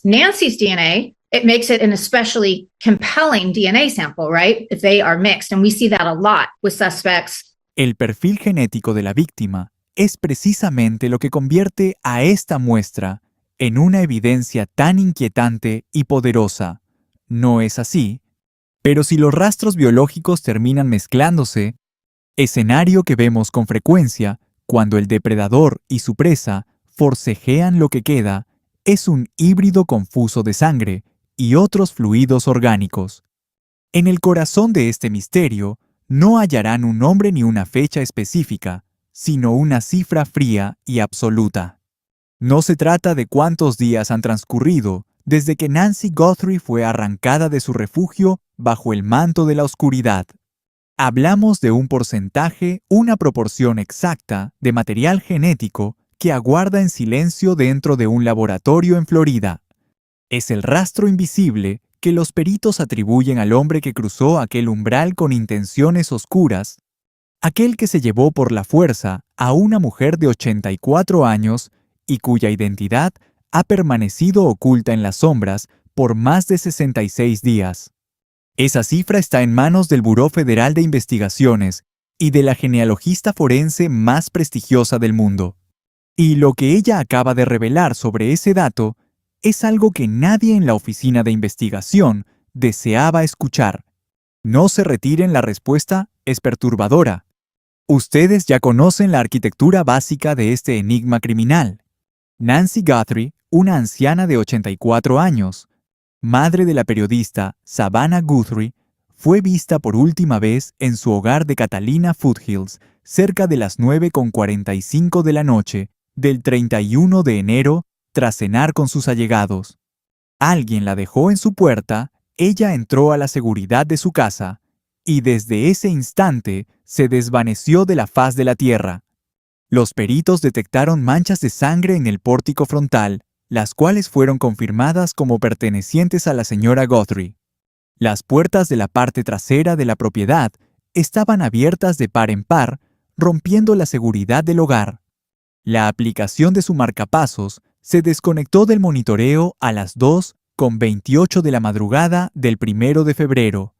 Nancy's DNA, it makes it an especially compelling DNA sample, right? If they are mixed. And we see that a lot with suspects. El perfil genético de la víctima es precisamente lo que convierte a esta muestra en una evidencia tan inquietante y poderosa. ¿No es así? Pero si los rastros biológicos terminan mezclándose, escenario que vemos con frecuencia cuando el depredador y su presa forcejean lo que queda, es un híbrido confuso de sangre y otros fluidos orgánicos. En el corazón de este misterio no hallarán un nombre ni una fecha específica, sino una cifra fría y absoluta. No se trata de cuántos días han transcurrido desde que Nancy Guthrie fue arrancada de su refugio bajo el manto de la oscuridad. Hablamos de un porcentaje, una proporción exacta de material genético que aguarda en silencio dentro de un laboratorio en Florida. Es el rastro invisible que los peritos atribuyen al hombre que cruzó aquel umbral con intenciones oscuras, aquel que se llevó por la fuerza a una mujer de 84 años y cuya identidad ha permanecido oculta en las sombras por más de 66 días. Esa cifra está en manos del Buró Federal de Investigaciones y de la genealogista forense más prestigiosa del mundo. Y lo que ella acaba de revelar sobre ese dato es algo que nadie en la oficina de investigación deseaba escuchar. No se retiren, la respuesta es perturbadora. Ustedes ya conocen la arquitectura básica de este enigma criminal. Nancy Guthrie, una anciana de 84 años, madre de la periodista Savannah Guthrie, fue vista por última vez en su hogar de Catalina Foothills cerca de las 9:45 de la noche del 31 de enero tras cenar con sus allegados. Alguien la dejó en su puerta, ella entró a la seguridad de su casa y desde ese instante se desvaneció de la faz de la tierra. Los peritos detectaron manchas de sangre en el pórtico frontal, las cuales fueron confirmadas como pertenecientes a la señora Guthrie. Las puertas de la parte trasera de la propiedad estaban abiertas de par en par, rompiendo la seguridad del hogar. La aplicación de su marcapasos se desconectó del monitoreo a las 2:28 de la madrugada del 1 de febrero,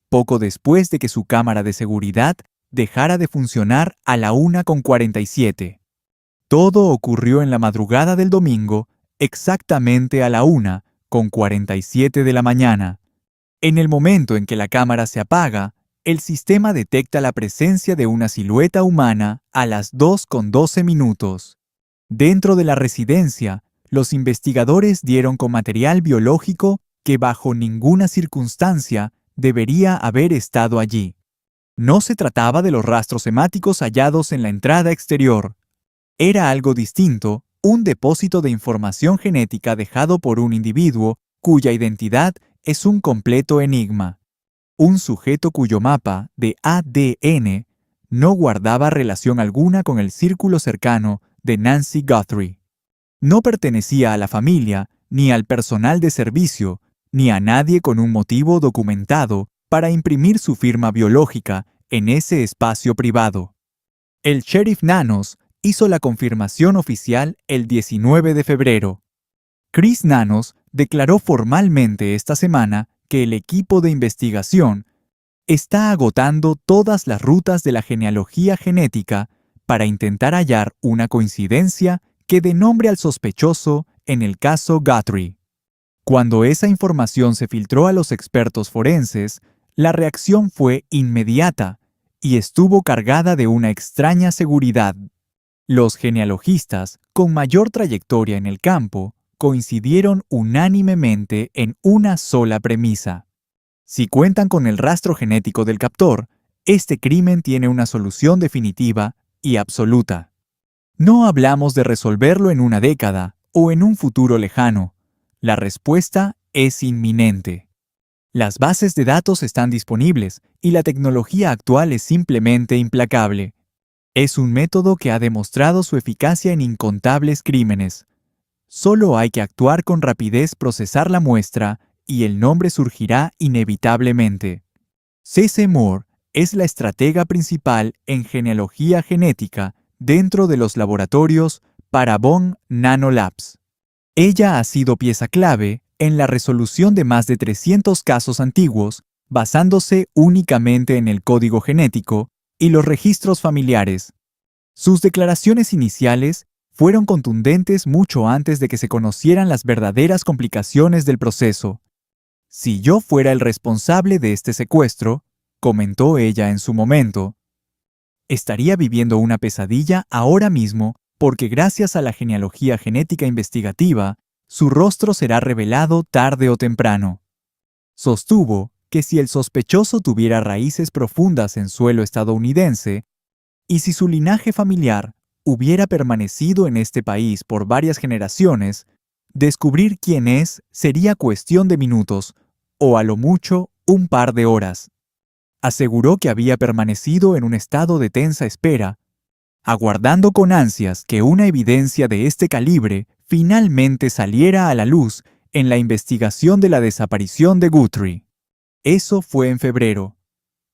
poco después de que su cámara de seguridad dejara de funcionar a la 1:47. Todo ocurrió en la madrugada del domingo, exactamente a la 1:47 de la mañana. En el momento en que la cámara se apaga, el sistema detecta la presencia de una silueta humana a las 2:12. Dentro de la residencia, los investigadores dieron con material biológico que bajo ninguna circunstancia debería haber estado allí. No se trataba de los rastros hemáticos hallados en la entrada exterior. Era algo distinto, un depósito de información genética dejado por un individuo cuya identidad es un completo enigma. Un sujeto cuyo mapa de ADN no guardaba relación alguna con el círculo cercano de Nancy Guthrie. No pertenecía a la familia, ni al personal de servicio, ni a nadie con un motivo documentado para imprimir su firma biológica en ese espacio privado. El sheriff Nanos hizo la confirmación oficial el 19 de febrero. Chris Nanos declaró formalmente esta semana que el equipo de investigación está agotando todas las rutas de la genealogía genética para intentar hallar una coincidencia que dé nombre al sospechoso en el caso Guthrie. Cuando esa información se filtró a los expertos forenses, la reacción fue inmediata y estuvo cargada de una extraña seguridad. Los genealogistas, con mayor trayectoria en el campo, coincidieron unánimemente en una sola premisa. Si cuentan con el rastro genético del captor, este crimen tiene una solución definitiva y absoluta. No hablamos de resolverlo en una década o en un futuro lejano. La respuesta es inminente. Las bases de datos están disponibles y la tecnología actual es simplemente implacable. Es un método que ha demostrado su eficacia en incontables crímenes. Solo hay que actuar con rapidez, procesar la muestra y el nombre surgirá inevitablemente. C.C. Moore es la estratega principal en genealogía genética dentro de los laboratorios Parabon Nanolabs. Ella ha sido pieza clave en la resolución de más de 300 casos antiguos, basándose únicamente en el código genético y los registros familiares. Sus declaraciones iniciales fueron contundentes mucho antes de que se conocieran las verdaderas complicaciones del proceso. Si yo fuera el responsable de este secuestro, comentó ella en su momento, estaría viviendo una pesadilla ahora mismo porque gracias a la genealogía genética investigativa, su rostro será revelado tarde o temprano. Sostuvo que si el sospechoso tuviera raíces profundas en suelo estadounidense, y si su linaje familiar hubiera permanecido en este país por varias generaciones, descubrir quién es sería cuestión de minutos, o a lo mucho un par de horas. Aseguró que había permanecido en un estado de tensa espera, aguardando con ansias que una evidencia de este calibre finalmente saliera a la luz en la investigación de la desaparición de Guthrie. Eso fue en febrero,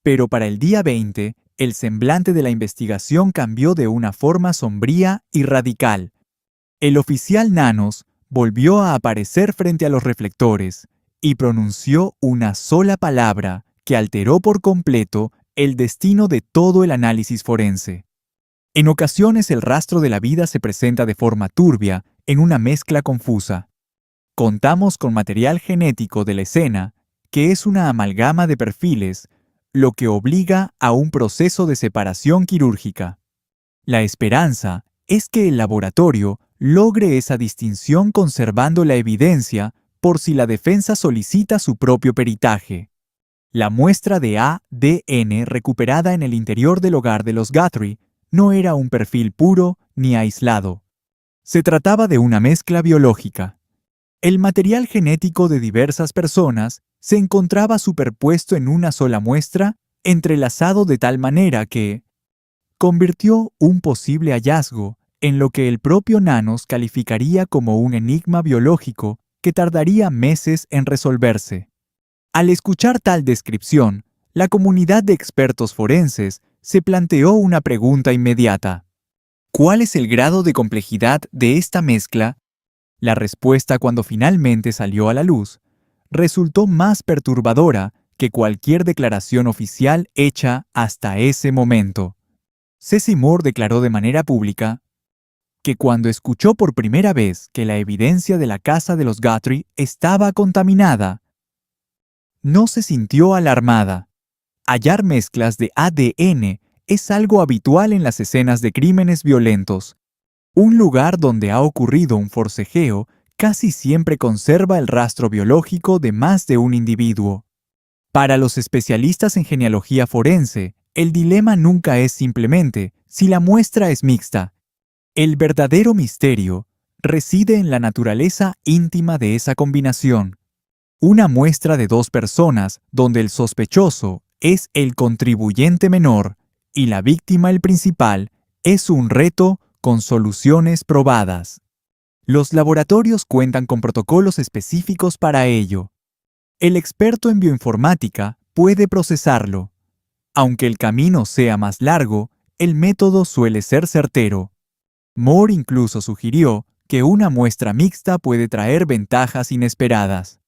pero para el día 20, el semblante de la investigación cambió de una forma sombría y radical. El oficial Nanos volvió a aparecer frente a los reflectores y pronunció una sola palabra que alteró por completo el destino de todo el análisis forense. En ocasiones el rastro de la vida se presenta de forma turbia, en una mezcla confusa. Contamos con material genético de la escena, que es una amalgama de perfiles, lo que obliga a un proceso de separación quirúrgica. La esperanza es que el laboratorio logre esa distinción conservando la evidencia por si la defensa solicita su propio peritaje. La muestra de ADN recuperada en el interior del hogar de los Guthrie no era un perfil puro ni aislado. Se trataba de una mezcla biológica. El material genético de diversas personas se encontraba superpuesto en una sola muestra, entrelazado de tal manera que convirtió un posible hallazgo en lo que el propio Nanos calificaría como un enigma biológico que tardaría meses en resolverse. Al escuchar tal descripción, la comunidad de expertos forenses se planteó una pregunta inmediata. ¿Cuál es el grado de complejidad de esta mezcla? La respuesta, cuando finalmente salió a la luz, resultó más perturbadora que cualquier declaración oficial hecha hasta ese momento. Ceci Moore declaró de manera pública que cuando escuchó por primera vez que la evidencia de la casa de los Guthrie estaba contaminada, no se sintió alarmada. Hallar mezclas de ADN es algo habitual en las escenas de crímenes violentos. Un lugar donde ha ocurrido un forcejeo casi siempre conserva el rastro biológico de más de un individuo. Para los especialistas en genealogía forense, el dilema nunca es simplemente si la muestra es mixta. El verdadero misterio reside en la naturaleza íntima de esa combinación. Una muestra de dos personas donde el sospechoso es el contribuyente menor y la víctima el principal es un reto con soluciones probadas. Los laboratorios cuentan con protocolos específicos para ello. El experto en bioinformática puede procesarlo. Aunque el camino sea más largo, el método suele ser certero. Moore incluso sugirió que una muestra mixta puede traer ventajas inesperadas.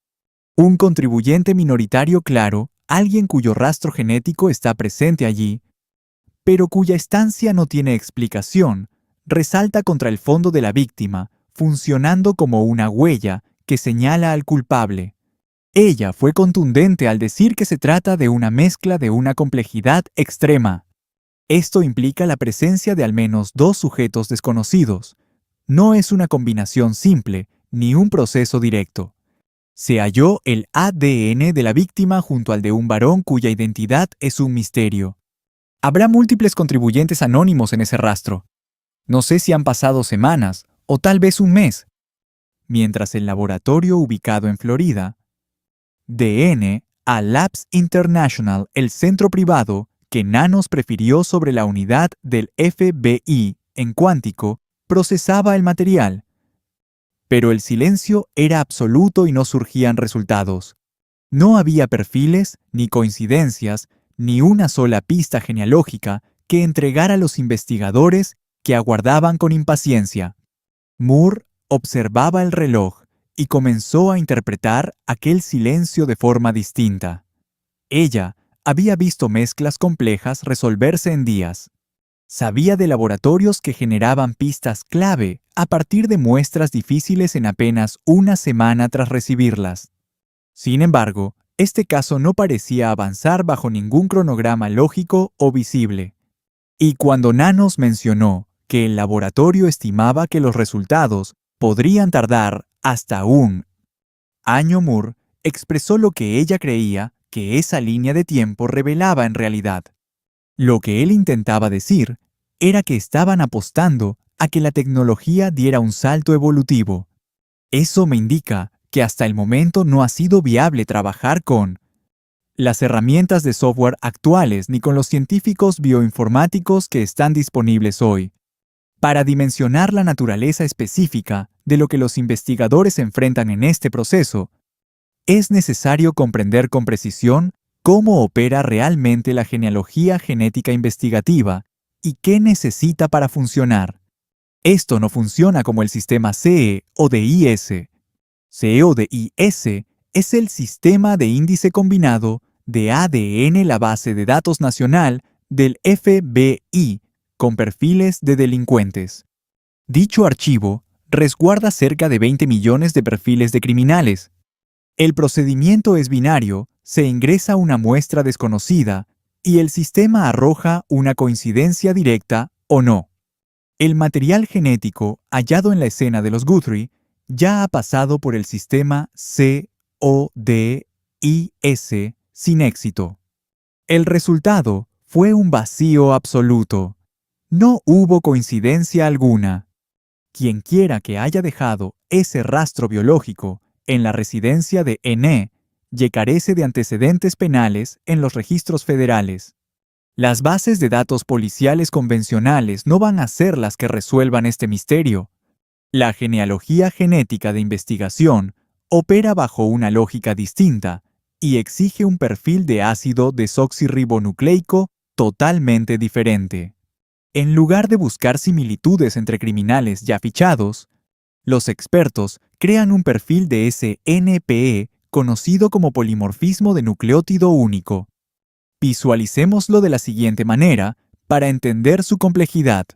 Un contribuyente minoritario claro, alguien cuyo rastro genético está presente allí, pero cuya estancia no tiene explicación, resalta contra el fondo de la víctima, funcionando como una huella que señala al culpable. Ella fue contundente al decir que se trata de una mezcla de una complejidad extrema. Esto implica la presencia de al menos dos sujetos desconocidos. No es una combinación simple, ni un proceso directo. Se halló el ADN de la víctima junto al de un varón cuya identidad es un misterio. Habrá múltiples contribuyentes anónimos en ese rastro. No sé si han pasado semanas o tal vez un mes. Mientras el laboratorio ubicado en Florida, DN a Labs International, el centro privado que Nanos prefirió sobre la unidad del FBI en Cuántico, procesaba el material. Pero el silencio era absoluto y no surgían resultados. No había perfiles, ni coincidencias, ni una sola pista genealógica que entregara a los investigadores que aguardaban con impaciencia. Moore observaba el reloj y comenzó a interpretar aquel silencio de forma distinta. Ella había visto mezclas complejas resolverse en días. Sabía de laboratorios que generaban pistas clave a partir de muestras difíciles en apenas una semana tras recibirlas. Sin embargo, este caso no parecía avanzar bajo ningún cronograma lógico o visible. Y cuando Nanos mencionó que el laboratorio estimaba que los resultados podrían tardar hasta un año, Moore expresó lo que ella creía que esa línea de tiempo revelaba en realidad. Lo que él intentaba decir era que estaban apostando a que la tecnología diera un salto evolutivo. Eso me indica que hasta el momento no ha sido viable trabajar con las herramientas de software actuales ni con los científicos bioinformáticos que están disponibles hoy. Para dimensionar la naturaleza específica de lo que los investigadores enfrentan en este proceso, es necesario comprender con precisión cómo opera realmente la genealogía genética investigativa y qué necesita para funcionar. Esto no funciona como el sistema CE o de IS. CE o de IS es el sistema de índice combinado de ADN, la base de datos nacional del FBI, con perfiles de delincuentes. Dicho archivo resguarda cerca de 20 millones de perfiles de criminales. El procedimiento es binario, se ingresa una muestra desconocida y el sistema arroja una coincidencia directa o no. El material genético hallado en la escena de los Guthrie ya ha pasado por el sistema CODIS sin éxito. El resultado fue un vacío absoluto. No hubo coincidencia alguna. Quienquiera que haya dejado ese rastro biológico en la residencia de N y carece de antecedentes penales en los registros federales. Las bases de datos policiales convencionales no van a ser las que resuelvan este misterio. La genealogía genética de investigación opera bajo una lógica distinta y exige un perfil de ácido desoxirribonucleico totalmente diferente. En lugar de buscar similitudes entre criminales ya fichados, los expertos crean un perfil de ese NPE conocido como polimorfismo de nucleótido único. Visualicémoslo de la siguiente manera para entender su complejidad.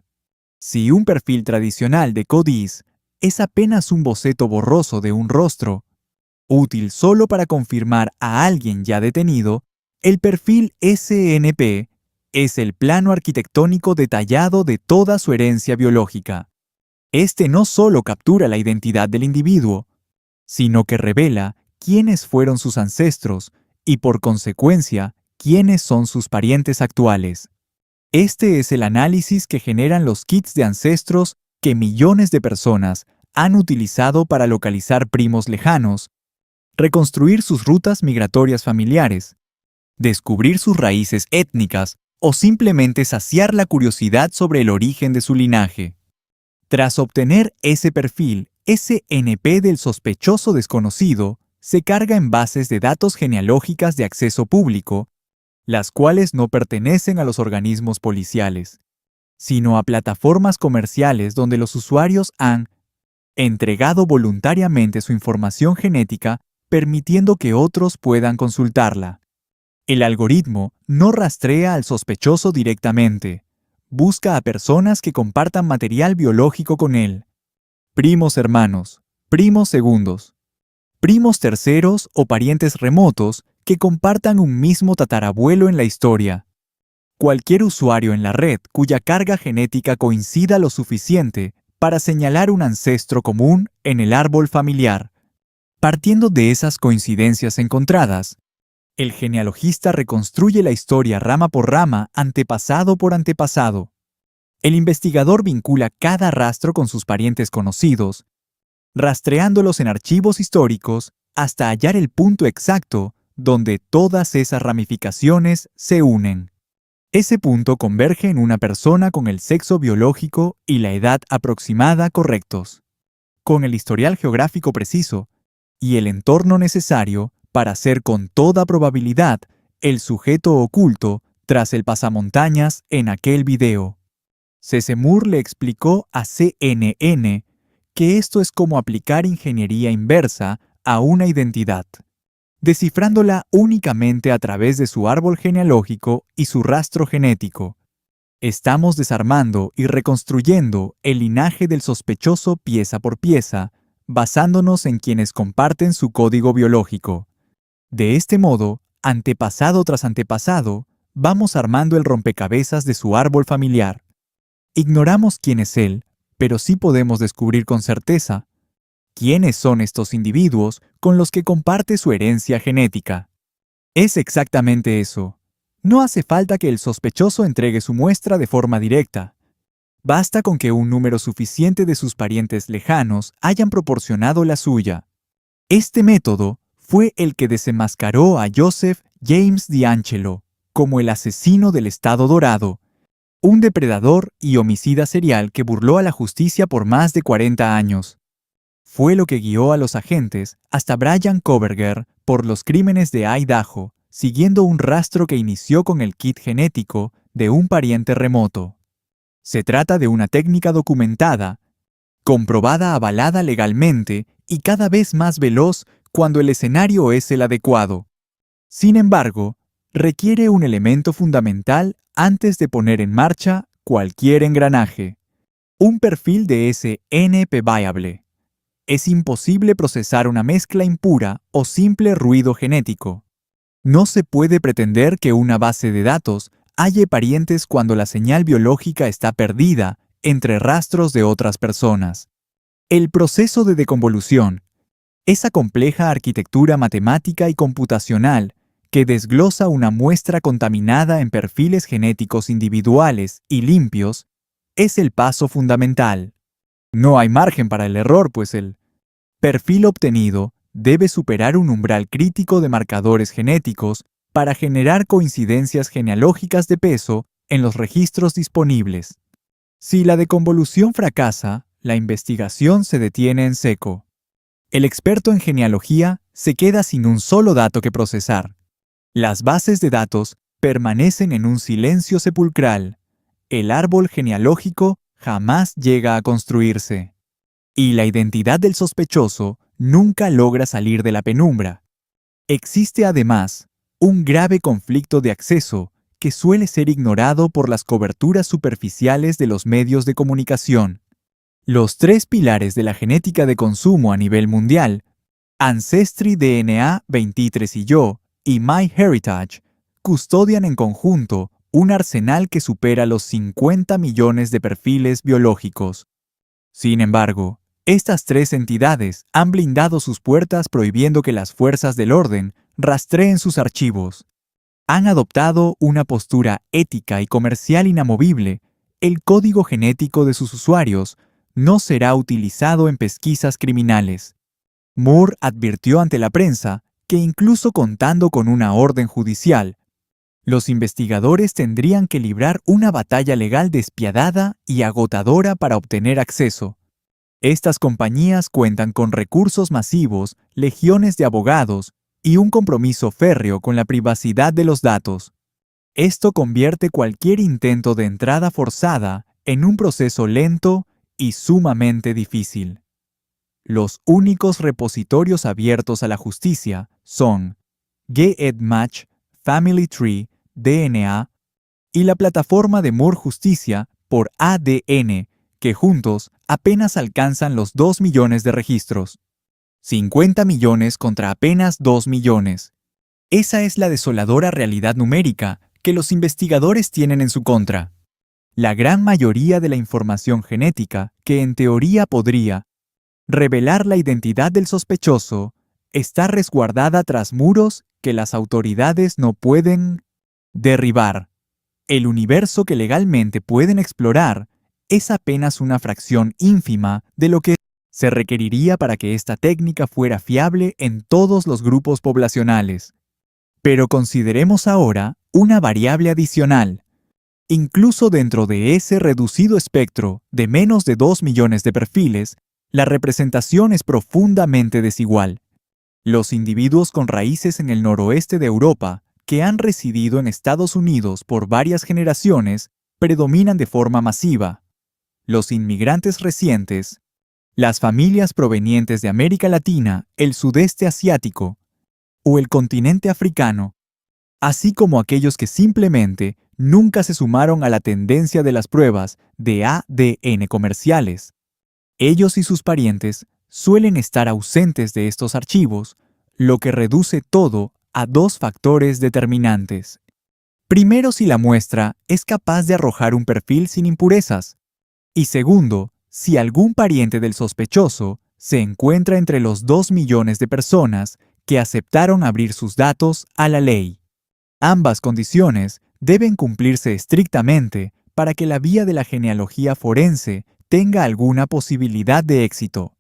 Si un perfil tradicional de CODIS es apenas un boceto borroso de un rostro, útil solo para confirmar a alguien ya detenido, el perfil SNP es el plano arquitectónico detallado de toda su herencia biológica. Este no solo captura la identidad del individuo, sino que revela quiénes fueron sus ancestros y, por consecuencia, quiénes son sus parientes actuales. Este es el análisis que generan los kits de ancestros que millones de personas han utilizado para localizar primos lejanos, reconstruir sus rutas migratorias familiares, descubrir sus raíces étnicas o simplemente saciar la curiosidad sobre el origen de su linaje. Tras obtener ese perfil, ese NP del sospechoso desconocido se carga en bases de datos genealógicas de acceso público, las cuales no pertenecen a los organismos policiales, sino a plataformas comerciales donde los usuarios han entregado voluntariamente su información genética, permitiendo que otros puedan consultarla. El algoritmo no rastrea al sospechoso directamente. Busca a personas que compartan material biológico con él. Primos hermanos, primos segundos, primos terceros o parientes remotos que compartan un mismo tatarabuelo en la historia. Cualquier usuario en la red cuya carga genética coincida lo suficiente para señalar un ancestro común en el árbol familiar. Partiendo de esas coincidencias encontradas, el genealogista reconstruye la historia rama por rama, antepasado por antepasado. El investigador vincula cada rastro con sus parientes conocidos, rastreándolos en archivos históricos hasta hallar el punto exacto donde todas esas ramificaciones se unen. Ese punto converge en una persona con el sexo biológico y la edad aproximada correctos, con el historial geográfico preciso y el entorno necesario para ser con toda probabilidad el sujeto oculto tras el pasamontañas en aquel video. C.C. Moore le explicó a CNN que esto es como aplicar ingeniería inversa a una identidad, descifrándola únicamente a través de su árbol genealógico y su rastro genético. Estamos desarmando y reconstruyendo el linaje del sospechoso pieza por pieza, basándonos en quienes comparten su código biológico. De este modo, antepasado tras antepasado, vamos armando el rompecabezas de su árbol familiar. Ignoramos quién es él, pero sí podemos descubrir con certeza quiénes son estos individuos con los que comparte su herencia genética. Es exactamente eso. No hace falta que el sospechoso entregue su muestra de forma directa. Basta con que un número suficiente de sus parientes lejanos hayan proporcionado la suya. Este método fue el que desenmascaró a Joseph James DeAngelo como el asesino del Estado Dorado, un depredador y homicida serial que burló a la justicia por más de 40 años. Fue lo que guió a los agentes hasta Bryan Kohberger por los crímenes de Idaho, siguiendo un rastro que inició con el kit genético de un pariente remoto. Se trata de una técnica documentada, comprobada, avalada legalmente y cada vez más veloz cuando el escenario es el adecuado. Sin embargo, requiere un elemento fundamental antes de poner en marcha cualquier engranaje: un perfil de ese NP viable. Es imposible procesar una mezcla impura o simple ruido genético. No se puede pretender que una base de datos halle parientes cuando la señal biológica está perdida entre rastros de otras personas. El proceso de deconvolución, esa compleja arquitectura matemática y computacional que desglosa una muestra contaminada en perfiles genéticos individuales y limpios, es el paso fundamental. No hay margen para el error, pues el perfil obtenido debe superar un umbral crítico de marcadores genéticos para generar coincidencias genealógicas de peso en los registros disponibles. Si la deconvolución fracasa, la investigación se detiene en seco. El experto en genealogía se queda sin un solo dato que procesar. Las bases de datos permanecen en un silencio sepulcral. El árbol genealógico jamás llega a construirse. Y la identidad del sospechoso nunca logra salir de la penumbra. Existe además un grave conflicto de acceso que suele ser ignorado por las coberturas superficiales de los medios de comunicación. Los tres pilares de la genética de consumo a nivel mundial, Ancestry DNA 23 y MyHeritage, custodian en conjunto un arsenal que supera los 50 millones de perfiles biológicos. Sin embargo, estas tres entidades han blindado sus puertas prohibiendo que las fuerzas del orden rastreen sus archivos. Han adoptado una postura ética y comercial inamovible. El código genético de sus usuarios no será utilizado en pesquisas criminales. Moore advirtió ante la prensa que incluso contando con una orden judicial, los investigadores tendrían que librar una batalla legal despiadada y agotadora para obtener acceso. Estas compañías cuentan con recursos masivos, legiones de abogados y un compromiso férreo con la privacidad de los datos. Esto convierte cualquier intento de entrada forzada en un proceso lento y sumamente difícil. Los únicos repositorios abiertos a la justicia son GEDmatch, Family Tree, DNA y la plataforma de Moore Justicia por ADN, que juntos apenas alcanzan los 2 millones de registros. 50 millones contra apenas 2 millones. Esa es la desoladora realidad numérica que los investigadores tienen en su contra. La gran mayoría de la información genética, que en teoría podría revelar la identidad del sospechoso, está resguardada tras muros que las autoridades no pueden derribar. El universo que legalmente pueden explorar es apenas una fracción ínfima de lo que se requeriría para que esta técnica fuera fiable en todos los grupos poblacionales. Pero consideremos ahora una variable adicional. Incluso dentro de ese reducido espectro de menos de 2 millones de perfiles, la representación es profundamente desigual. Los individuos con raíces en el noroeste de Europa, que han residido en Estados Unidos por varias generaciones, predominan de forma masiva. Los inmigrantes recientes, Las familias provenientes de América Latina, el sudeste asiático o el continente africano, así como aquellos que simplemente nunca se sumaron a la tendencia de las pruebas de ADN comerciales. Ellos y sus parientes suelen estar ausentes de estos archivos, lo que reduce todo a dos factores determinantes. Primero, si la muestra es capaz de arrojar un perfil sin impurezas. Y segundo, si algún pariente del sospechoso se encuentra entre los 2 millones de personas que aceptaron abrir sus datos a la ley. Ambas condiciones deben cumplirse estrictamente para que la vía de la genealogía forense tenga alguna posibilidad de éxito.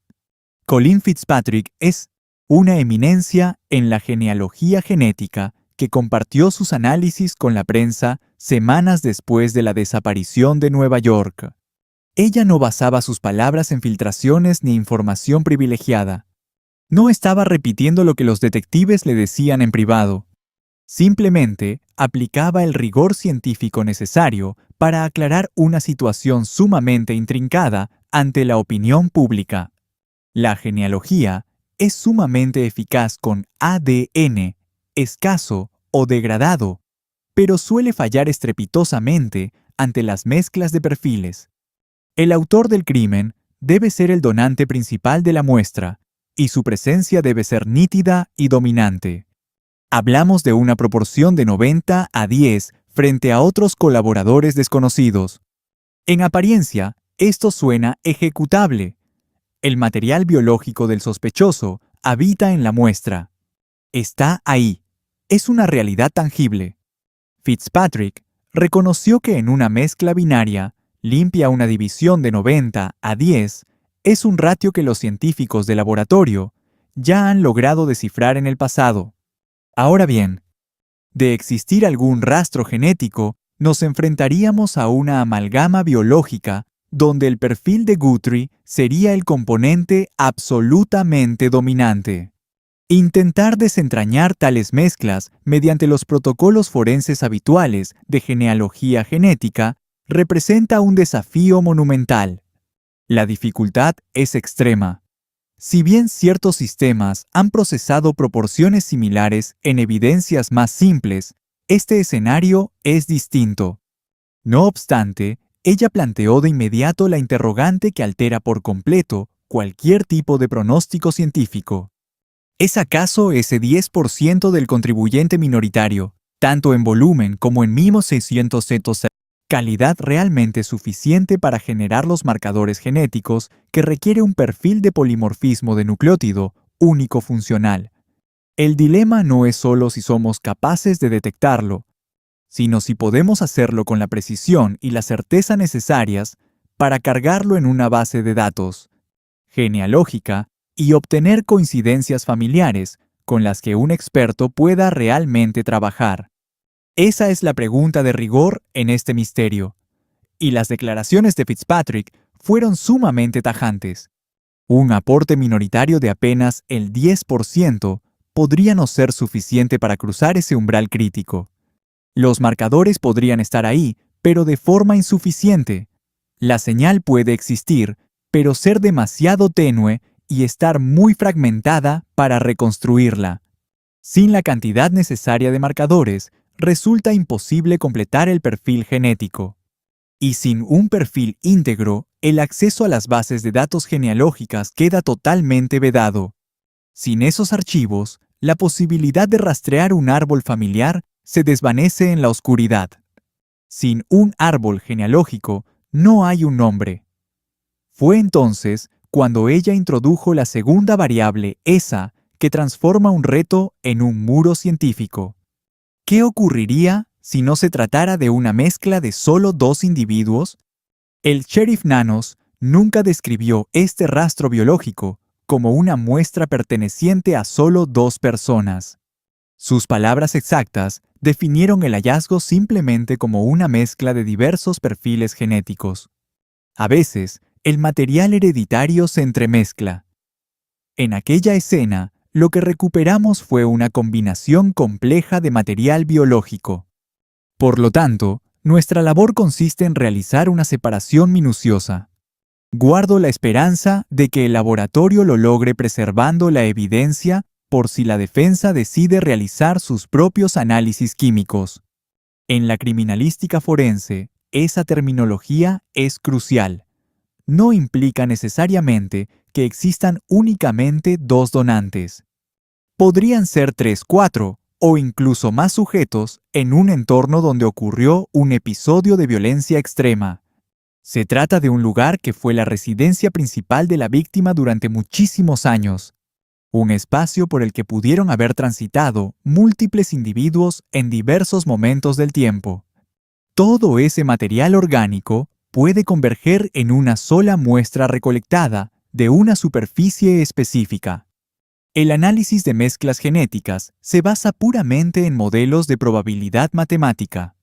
Colin Fitzpatrick es una eminencia en la genealogía genética que compartió sus análisis con la prensa semanas después de la desaparición de Nueva York. Ella no basaba sus palabras en filtraciones ni información privilegiada. No estaba repitiendo lo que los detectives le decían en privado. Simplemente aplicaba el rigor científico necesario para aclarar una situación sumamente intrincada ante la opinión pública. La genealogía es sumamente eficaz con ADN, escaso o degradado, pero suele fallar estrepitosamente ante las mezclas de perfiles. El autor del crimen debe ser el donante principal de la muestra, y su presencia debe ser nítida y dominante. Hablamos de una proporción de 90 a 10 frente a otros colaboradores desconocidos. En apariencia, esto suena ejecutable. El material biológico del sospechoso habita en la muestra. Está ahí. Es una realidad tangible. Fitzpatrick reconoció que en una mezcla binaria, limpia una división de 90 a 10, es un ratio que los científicos de laboratorio ya han logrado descifrar en el pasado. Ahora bien, de existir algún rastro genético, nos enfrentaríamos a una amalgama biológica donde el perfil de Guthrie sería el componente absolutamente dominante. Intentar desentrañar tales mezclas mediante los protocolos forenses habituales de genealogía genética representa un desafío monumental. La dificultad es extrema. Si bien ciertos sistemas han procesado proporciones similares en evidencias más simples, este escenario es distinto. No obstante, ella planteó de inmediato la interrogante que altera por completo cualquier tipo de pronóstico científico. ¿Es acaso ese 10% del contribuyente minoritario, tanto en volumen como en mimo 600 calidad realmente suficiente para generar los marcadores genéticos que requiere un perfil de polimorfismo de nucleótido único funcional? El dilema no es solo si somos capaces de detectarlo, sino si podemos hacerlo con la precisión y la certeza necesarias para cargarlo en una base de datos genealógica y obtener coincidencias familiares con las que un experto pueda realmente trabajar. Esa es la pregunta de rigor en este misterio. Y las declaraciones de Fitzpatrick fueron sumamente tajantes. Un aporte minoritario de apenas el 10% podría no ser suficiente para cruzar ese umbral crítico. Los marcadores podrían estar ahí, pero de forma insuficiente. La señal puede existir, pero ser demasiado tenue y estar muy fragmentada para reconstruirla. Sin la cantidad necesaria de marcadores, resulta imposible completar el perfil genético. Y sin un perfil íntegro, el acceso a las bases de datos genealógicas queda totalmente vedado. Sin esos archivos, la posibilidad de rastrear un árbol familiar se desvanece en la oscuridad. Sin un árbol genealógico, no hay un nombre. Fue entonces cuando ella introdujo la segunda variable, esa, que transforma un reto en un muro científico. ¿Qué ocurriría si no se tratara de una mezcla de solo 2 individuos? El sheriff Nanos nunca describió este rastro biológico como una muestra perteneciente a solo 2 personas. Sus palabras exactas definieron el hallazgo simplemente como una mezcla de diversos perfiles genéticos. A veces, el material hereditario se entremezcla. En aquella escena, lo que recuperamos fue una combinación compleja de material biológico. Por lo tanto, nuestra labor consiste en realizar una separación minuciosa. Guardo la esperanza de que el laboratorio lo logre preservando la evidencia por si la defensa decide realizar sus propios análisis químicos. En la criminalística forense, esa terminología es crucial. No implica necesariamente que existan únicamente dos donantes. Podrían ser 3, 4 o incluso más sujetos en un entorno donde ocurrió un episodio de violencia extrema. Se trata de un lugar que fue la residencia principal de la víctima durante muchísimos años, un espacio por el que pudieron haber transitado múltiples individuos en diversos momentos del tiempo. Todo ese material orgánico puede converger en una sola muestra recolectada de una superficie específica. El análisis de mezclas genéticas se basa puramente en modelos de probabilidad matemática.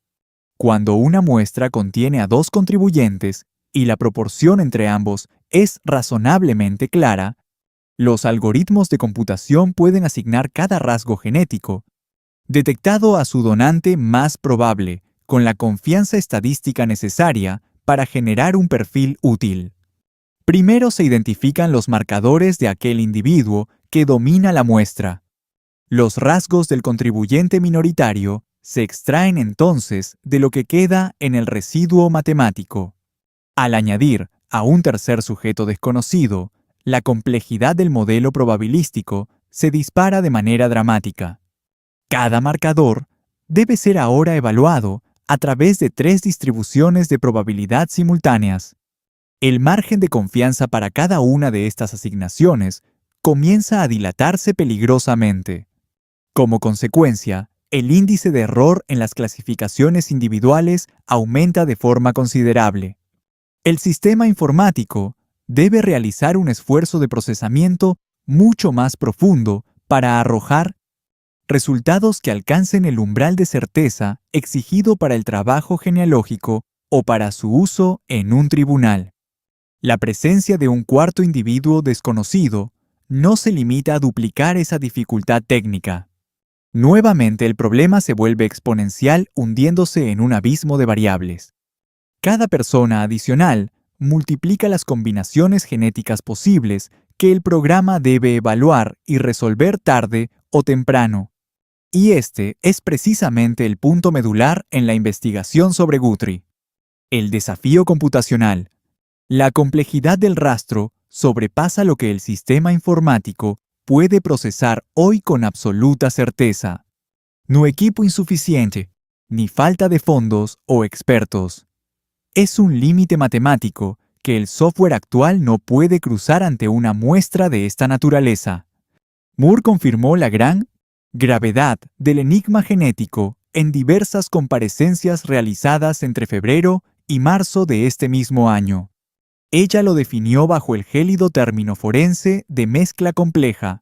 Cuando una muestra contiene a dos contribuyentes y la proporción entre ambos es razonablemente clara, los algoritmos de computación pueden asignar cada rasgo genético detectado a su donante más probable, con la confianza estadística necesaria para generar un perfil útil. Primero se identifican los marcadores de aquel individuo que domina la muestra. Los rasgos del contribuyente minoritario se extraen entonces de lo que queda en el residuo matemático. Al añadir a un tercer sujeto desconocido, la complejidad del modelo probabilístico se dispara de manera dramática. Cada marcador debe ser ahora evaluado a través de 3 distribuciones de probabilidad simultáneas. El margen de confianza para cada una de estas asignaciones comienza a dilatarse peligrosamente. Como consecuencia, el índice de error en las clasificaciones individuales aumenta de forma considerable. El sistema informático debe realizar un esfuerzo de procesamiento mucho más profundo para arrojar resultados que alcancen el umbral de certeza exigido para el trabajo genealógico o para su uso en un tribunal. La presencia de un cuarto individuo desconocido no se limita a duplicar esa dificultad técnica. Nuevamente el problema se vuelve exponencial hundiéndose en un abismo de variables. Cada persona adicional multiplica las combinaciones genéticas posibles que el programa debe evaluar y resolver tarde o temprano. Y este es precisamente el punto medular en la investigación sobre Guthrie. El desafío computacional. La complejidad del rastro sobrepasa lo que el sistema informático puede procesar hoy con absoluta certeza. No equipo insuficiente, ni falta de fondos o expertos. Es un límite matemático que el software actual no puede cruzar ante una muestra de esta naturaleza. Moore confirmó la gran gravedad del enigma genético en diversas comparecencias realizadas entre febrero y marzo de este mismo año. Ella lo definió bajo el gélido término forense de mezcla compleja.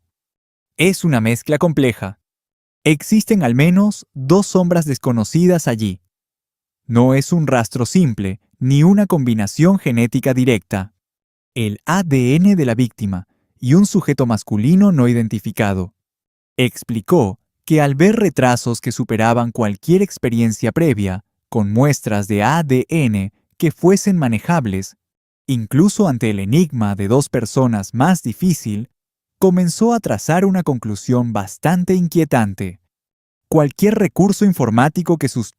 Es una mezcla compleja. Existen al menos 2 sombras desconocidas allí. No es un rastro simple, ni una combinación genética directa. El ADN de la víctima y un sujeto masculino no identificado. Explicó que al ver retrasos que superaban cualquier experiencia previa, con muestras de ADN que fuesen manejables, incluso ante el enigma de 2 personas más difícil, comenzó a trazar una conclusión bastante inquietante. Cualquier recurso informático que sus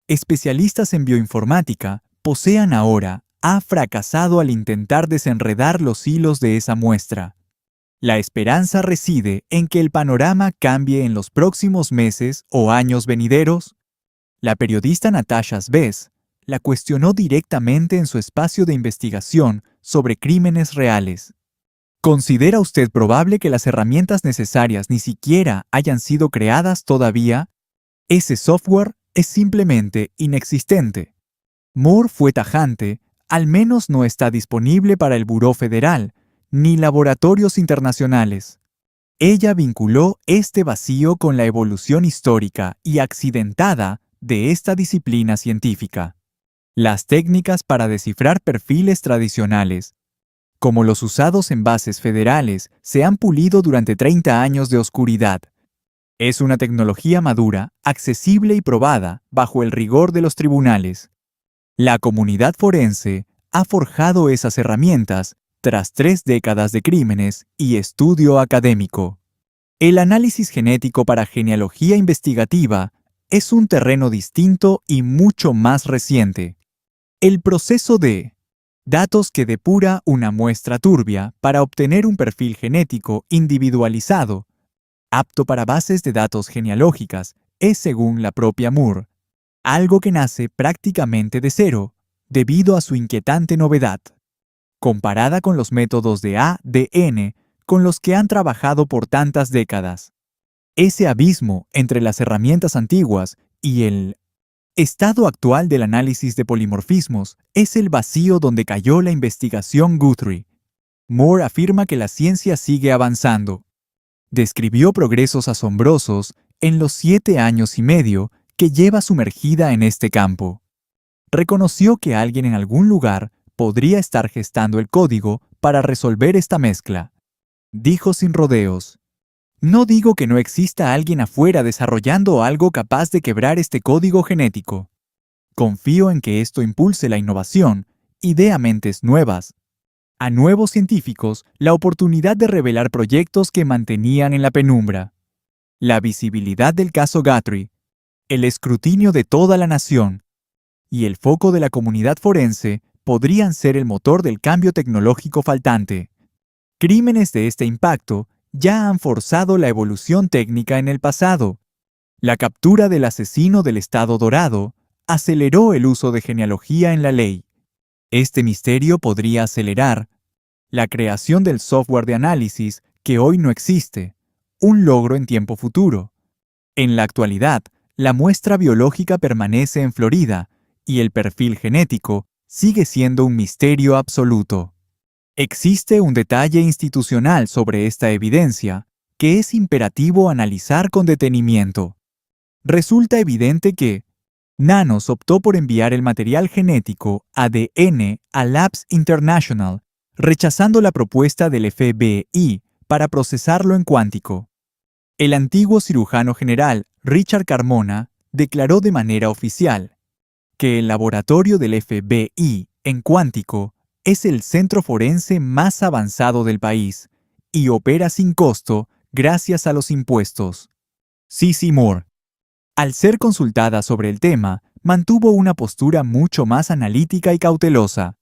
especialistas en bioinformática posean ahora ha fracasado al intentar desenredar los hilos de esa muestra. La esperanza reside en que el panorama cambie en los próximos meses o años venideros. La periodista Natasha Sves la cuestionó directamente en su espacio de investigación sobre crímenes reales. ¿Considera usted probable que las herramientas necesarias ni siquiera hayan sido creadas todavía? Ese software es simplemente inexistente. Moore fue tajante, al menos no está disponible para el Buró Federal, ni laboratorios internacionales. Ella vinculó este vacío con la evolución histórica y accidentada de esta disciplina científica. Las técnicas para descifrar perfiles tradicionales, como los usados en bases federales, se han pulido durante 30 años de oscuridad. Es una tecnología madura, accesible y probada bajo el rigor de los tribunales. La comunidad forense ha forjado esas herramientas tras 3 décadas de crímenes y estudio académico. El análisis genético para genealogía investigativa es un terreno distinto y mucho más reciente. El proceso de datos que depura una muestra turbia para obtener un perfil genético individualizado, apto para bases de datos genealógicas, es, según la propia Moore, algo que nace prácticamente de cero, debido a su inquietante novedad. Comparada con los métodos de ADN con los que han trabajado por tantas décadas. Ese abismo entre las herramientas antiguas y el estado actual del análisis de polimorfismos es el vacío donde cayó la investigación Guthrie. Moore afirma que la ciencia sigue avanzando. Describió progresos asombrosos en los 7 años y medio que lleva sumergida en este campo. Reconoció que alguien en algún lugar podría estar gestando el código para resolver esta mezcla. Dijo sin rodeos: no digo que no exista alguien afuera desarrollando algo capaz de quebrar este código genético. Confío en que esto impulse la innovación y dé a mentes nuevas, a nuevos científicos, la oportunidad de revelar proyectos que mantenían en la penumbra. La visibilidad del caso Guthrie, el escrutinio de toda la nación y el foco de la comunidad forense podrían ser el motor del cambio tecnológico faltante. Crímenes de este impacto ya han forzado la evolución técnica en el pasado. La captura del asesino del Estado Dorado aceleró el uso de genealogía en la ley. Este misterio podría acelerar la creación del software de análisis que hoy no existe, un logro en tiempo futuro. En la actualidad, la muestra biológica permanece en Florida y el perfil genético sigue siendo un misterio absoluto. Existe un detalle institucional sobre esta evidencia que es imperativo analizar con detenimiento. Resulta evidente que Nanos optó por enviar el material genético ADN a Labs International, rechazando la propuesta del FBI para procesarlo en cuántico. El antiguo cirujano general Richard Carmona declaró de manera oficial que el laboratorio del FBI en cuántico es el centro forense más avanzado del país y opera sin costo gracias a los impuestos. Cissy Moore, al ser consultada sobre el tema, mantuvo una postura mucho más analítica y cautelosa.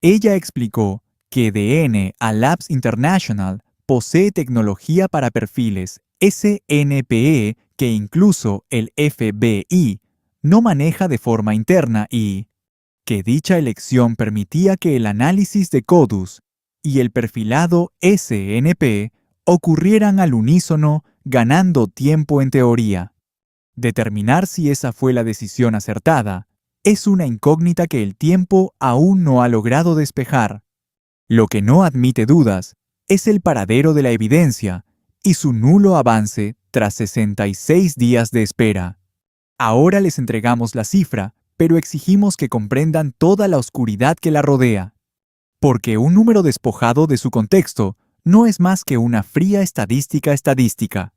Ella explicó que DNA Labs International posee tecnología para perfiles SNPE que incluso el FBI no maneja de forma interna y que dicha elección permitía que el análisis de CODUS y el perfilado SNP ocurrieran al unísono, ganando tiempo en teoría. Determinar si esa fue la decisión acertada es una incógnita que el tiempo aún no ha logrado despejar. Lo que no admite dudas es el paradero de la evidencia y su nulo avance tras 66 días de espera. Ahora les entregamos la cifra, pero exigimos que comprendan toda la oscuridad que la rodea. Porque un número despojado de su contexto no es más que una fría estadística.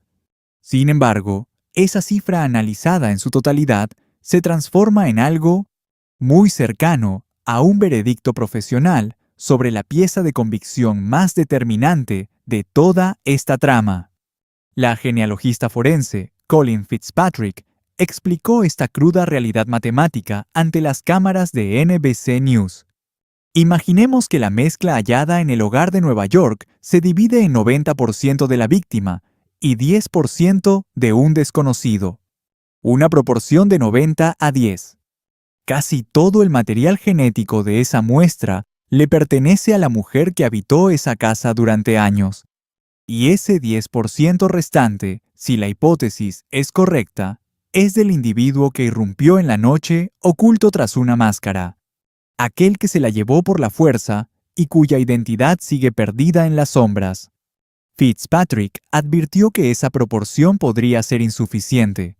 Sin embargo, esa cifra analizada en su totalidad se transforma en algo muy cercano a un veredicto profesional sobre la pieza de convicción más determinante de toda esta trama. La genealogista forense Colin Fitzpatrick explicó esta cruda realidad matemática ante las cámaras de NBC News. Imaginemos que la mezcla hallada en el hogar de Nueva York se divide en 90% de la víctima y 10% de un desconocido. Una proporción de 90 a 10. Casi todo el material genético de esa muestra le pertenece a la mujer que habitó esa casa durante años. Y ese 10% restante, si la hipótesis es correcta, es del individuo que irrumpió en la noche oculto tras una máscara. Aquel que se la llevó por la fuerza y cuya identidad sigue perdida en las sombras. Fitzpatrick advirtió que esa proporción podría ser insuficiente.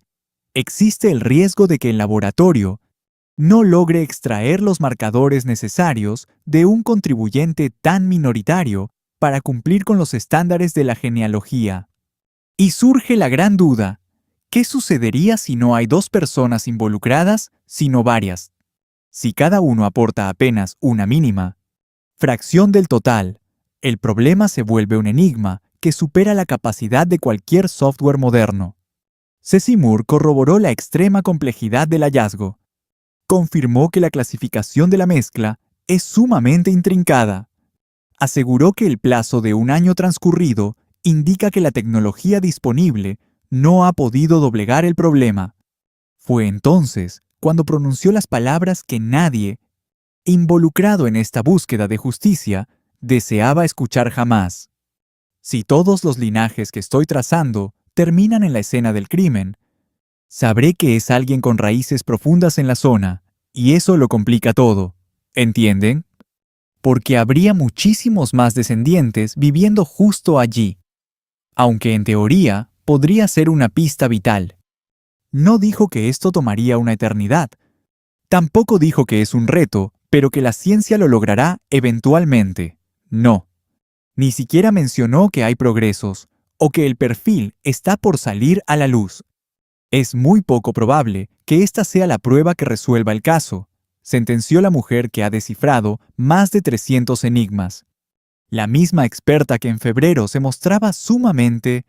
Existe el riesgo de que el laboratorio no logre extraer los marcadores necesarios de un contribuyente tan minoritario para cumplir con los estándares de la genealogía. Y surge la gran duda: ¿qué sucedería si no hay 2 personas involucradas, sino varias? Si cada uno aporta apenas una mínima fracción del total, el problema se vuelve un enigma que supera la capacidad de cualquier software moderno. Ceci Moore corroboró la extrema complejidad del hallazgo. Confirmó que la clasificación de la mezcla es sumamente intrincada. Aseguró que el plazo de un año transcurrido indica que la tecnología disponible no ha podido doblegar el problema. Fue entonces cuando pronunció las palabras que nadie, involucrado en esta búsqueda de justicia, deseaba escuchar jamás. Si todos los linajes que estoy trazando terminan en la escena del crimen, sabré que es alguien con raíces profundas en la zona, y eso lo complica todo. ¿Entienden? Porque habría muchísimos más descendientes viviendo justo allí, aunque en teoría podría ser una pista vital. No dijo que esto tomaría una eternidad. Tampoco dijo que es un reto, pero que la ciencia lo logrará eventualmente. No. Ni siquiera mencionó que hay progresos, o que el perfil está por salir a la luz. Es muy poco probable que esta sea la prueba que resuelva el caso, sentenció la mujer que ha descifrado más de 300 enigmas. La misma experta que en febrero se mostraba sumamente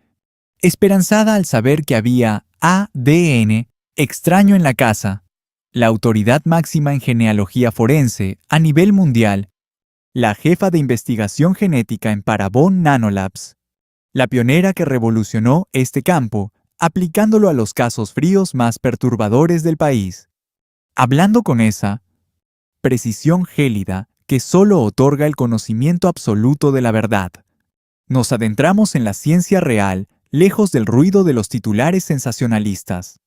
esperanzada al saber que había ADN extraño en la casa. La autoridad máxima en genealogía forense a nivel mundial, la jefa de investigación genética en Parabon Nanolabs, la pionera que revolucionó este campo, aplicándolo a los casos fríos más perturbadores del país. Hablando con esa precisión gélida que solo otorga el conocimiento absoluto de la verdad. Nos adentramos en la ciencia real, lejos del ruido de los titulares sensacionalistas.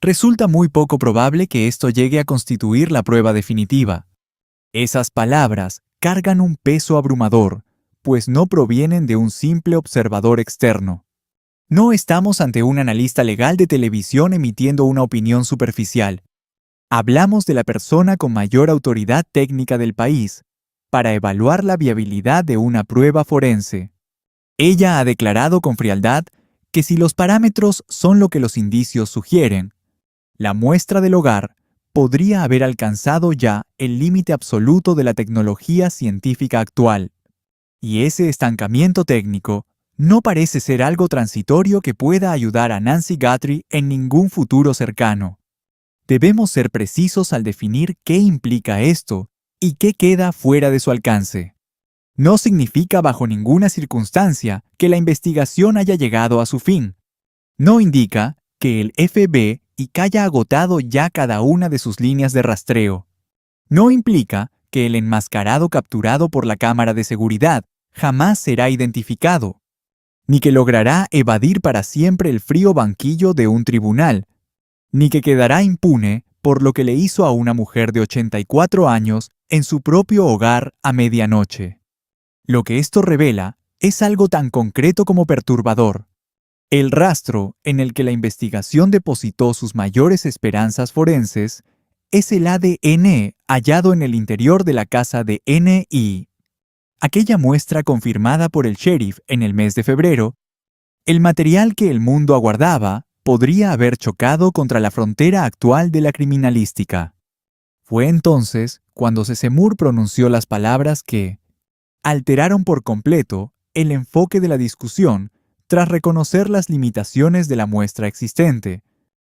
Resulta muy poco probable que esto llegue a constituir la prueba definitiva. Esas palabras cargan un peso abrumador, pues no provienen de un simple observador externo. No estamos ante un analista legal de televisión emitiendo una opinión superficial. Hablamos de la persona con mayor autoridad técnica del país para evaluar la viabilidad de una prueba forense. Ella ha declarado con frialdad que si los parámetros son lo que los indicios sugieren, la muestra del hogar podría haber alcanzado ya el límite absoluto de la tecnología científica actual. Y ese estancamiento técnico no parece ser algo transitorio que pueda ayudar a Nancy Guthrie en ningún futuro cercano. Debemos ser precisos al definir qué implica esto y qué queda fuera de su alcance. No significa bajo ninguna circunstancia que la investigación haya llegado a su fin. No indica que el FBI haya agotado ya cada una de sus líneas de rastreo. No implica que el enmascarado capturado por la cámara de seguridad jamás será identificado, ni que logrará evadir para siempre el frío banquillo de un tribunal, ni que quedará impune por lo que le hizo a una mujer de 84 años en su propio hogar a medianoche. Lo que esto revela es algo tan concreto como perturbador. El rastro en el que la investigación depositó sus mayores esperanzas forenses es el ADN hallado en el interior de la casa de N.I. Aquella muestra confirmada por el sheriff en el mes de febrero, el material que el mundo aguardaba podría haber chocado contra la frontera actual de la criminalística. Fue entonces cuando Ceci Moore pronunció las palabras que alteraron por completo el enfoque de la discusión tras reconocer las limitaciones de la muestra existente,